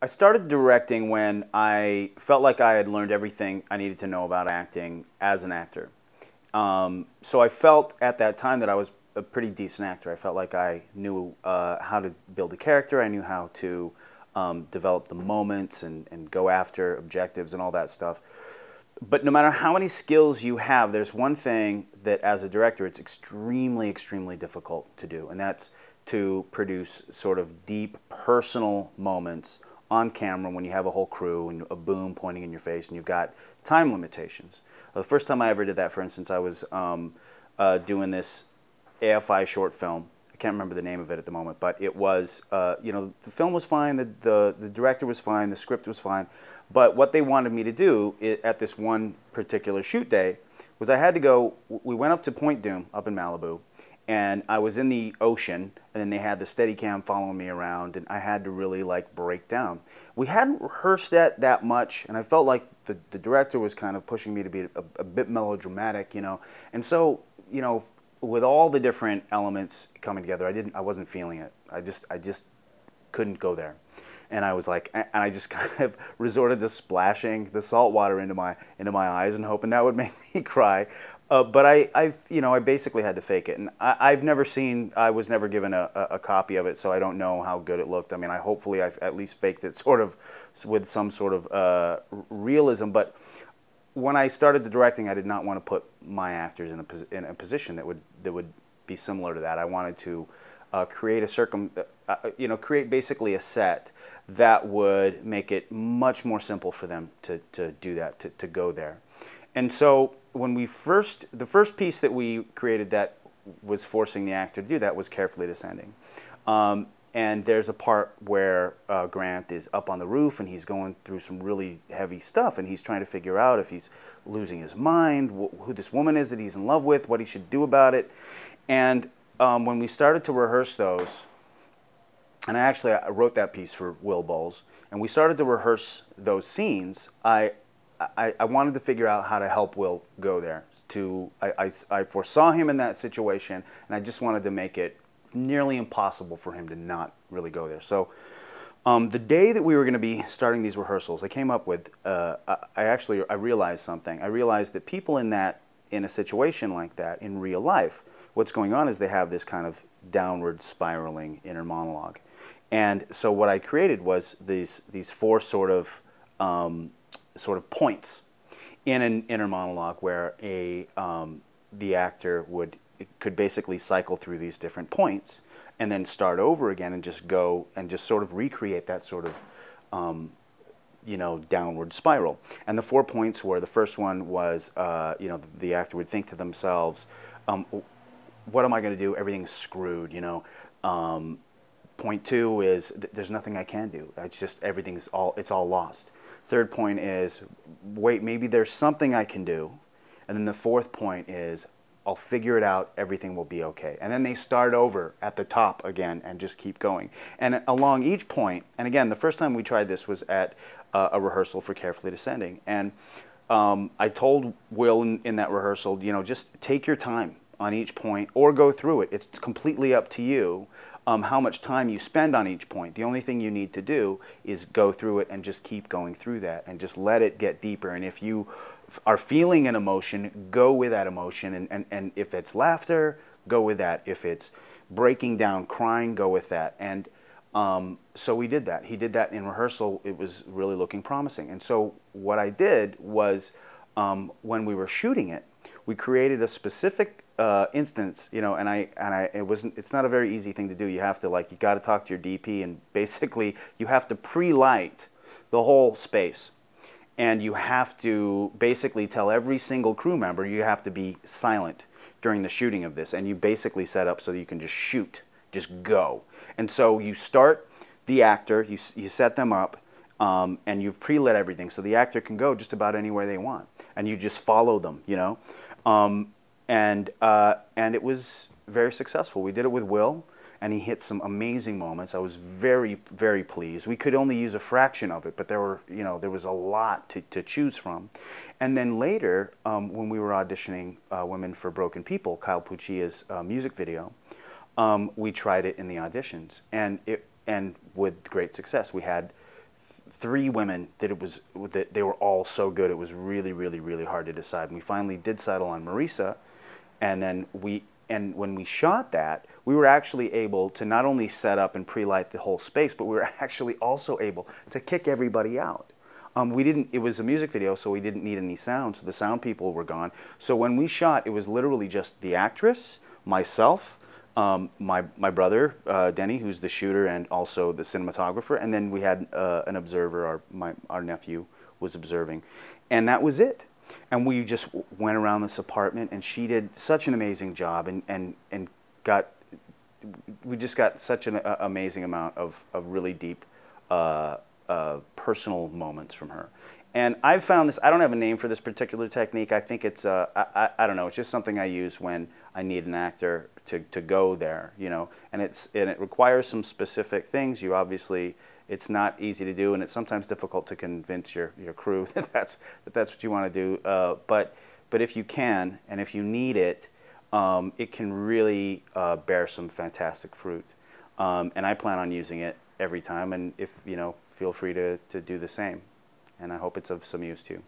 I started directing when I felt like I had learned everything I needed to know about acting as an actor. So I felt at that time that I was a pretty decent actor. I felt like I knew how to build a character. I knew how to develop the moments and go after objectives and all that stuff. But no matter how many skills you have, there's one thing that as a director it's extremely, extremely difficult to do, and that's to produce sort of deep personal moments on camera when you have a whole crew and a boom pointing in your face and you've got time limitations. The first time I ever did that, for instance, I was doing this AFI short film. I can't remember the name of it at the moment, but it was, the film was fine, the director was fine, the script was fine, but what they wanted me to do at this one particular shoot day was I had to go, we went up to Point Dume up in Malibu, and I was in the ocean, and then they had the Steadicam following me around, and I had to really like break down. We hadn't rehearsed that much, and I felt like the director was kind of pushing me to be a bit melodramatic, and so, with all the different elements coming together, I wasn't feeling it. I just couldn't go there. And I was like, and I just kind of resorted to splashing the salt water into my eyes and hoping that would make me cry. But I basically had to fake it. And I was never given a copy of it, so I don't know how good it looked. I mean, hopefully I've at least faked it sort of with some sort of realism. But when I started the directing, I did not want to put my actors in a position that would be similar to that. I wanted to create create basically a set that would make it much more simple for them to do that, to go there. And so when the first piece that we created that was forcing the actor to do that was Carefully Descending. And there's a part where Grant is up on the roof and he's going through some really heavy stuff and he's trying to figure out if he's losing his mind, who this woman is that he's in love with, what he should do about it. And when we started to rehearse those, and I wrote that piece for Will Bowles, and we started to rehearse those scenes, I wanted to figure out how to help Will go there. I foresaw him in that situation, and I just wanted to make it nearly impossible for him to not really go there. So the day that we were going to be starting these rehearsals, I came up with, I realized something. I realized that people in a situation like that in real life, what's going on is they have this kind of downward spiraling inner monologue. And so what I created was these four sort of points in an inner monologue where the actor could basically cycle through these different points and then start over again and just go and just sort of recreate that sort of downward spiral. And the 4 points were, the first one was the actor would think to themselves, what am I going to do? Everything's screwed, Point 2 is there's nothing I can do. It's just it's all lost. Third point is, wait, maybe there's something I can do. And then the fourth point is, I'll figure it out, everything will be okay. And then they start over at the top again and just keep going. And along each point, and again, the first time we tried this was at a rehearsal for Carefully Descending. And I told Will in that rehearsal, just take your time on each point or go through it. It's completely up to you how much time you spend on each point. The only thing you need to do is go through it and just keep going through that and just let it get deeper. And if you are feeling an emotion, go with that emotion. And if it's laughter, go with that. If it's breaking down, crying, go with that. And so we did that. He did that in rehearsal. It was really looking promising. And so what I did was when we were shooting it, we created a specific instance, it's not a very easy thing to do. You have to you got to talk to your DP and basically you have to pre-light the whole space. And you have to basically tell every single crew member you have to be silent during the shooting of this. And you basically set up so that you can just shoot, just go. And so you start the actor, you set them up, and you've pre-lit everything so the actor can go just about anywhere they want. And you just follow them, And it was very successful. We did it with Will, and he hit some amazing moments. I was very, very pleased. We could only use a fraction of it, but there was a lot to choose from. And then later, when we were auditioning Women for Broken People, Kyle Puccia's music video, we tried it in the auditions, and with great success. We had three women that they were all so good. It was really, really, really hard to decide. And we finally did settle on Marisa, and then when we shot that, we were actually able to not only set up and pre-light the whole space, but we were actually also able to kick everybody out. We didn't. It was a music video, so we didn't need any sound. So the sound people were gone. So when we shot, it was literally just the actress, myself, my brother Denny, who's the shooter and also the cinematographer, and then we had an observer. Our nephew was observing, and that was it. And we just went around this apartment, and she did such an amazing job, and we just got such an amazing amount of really deep personal moments from her. And I've found this, I don't have a name for this particular technique. I think it's, I don't know, it's just something I use when I need an actor to go there, you know. And it requires some specific things. You obviously, it's not easy to do, and it's sometimes difficult to convince your crew that that's what you want to do. But if you can, and if you need it, it can really bear some fantastic fruit. And I plan on using it every time, and if, you know, feel free to do the same. And I hope it's of some use to you.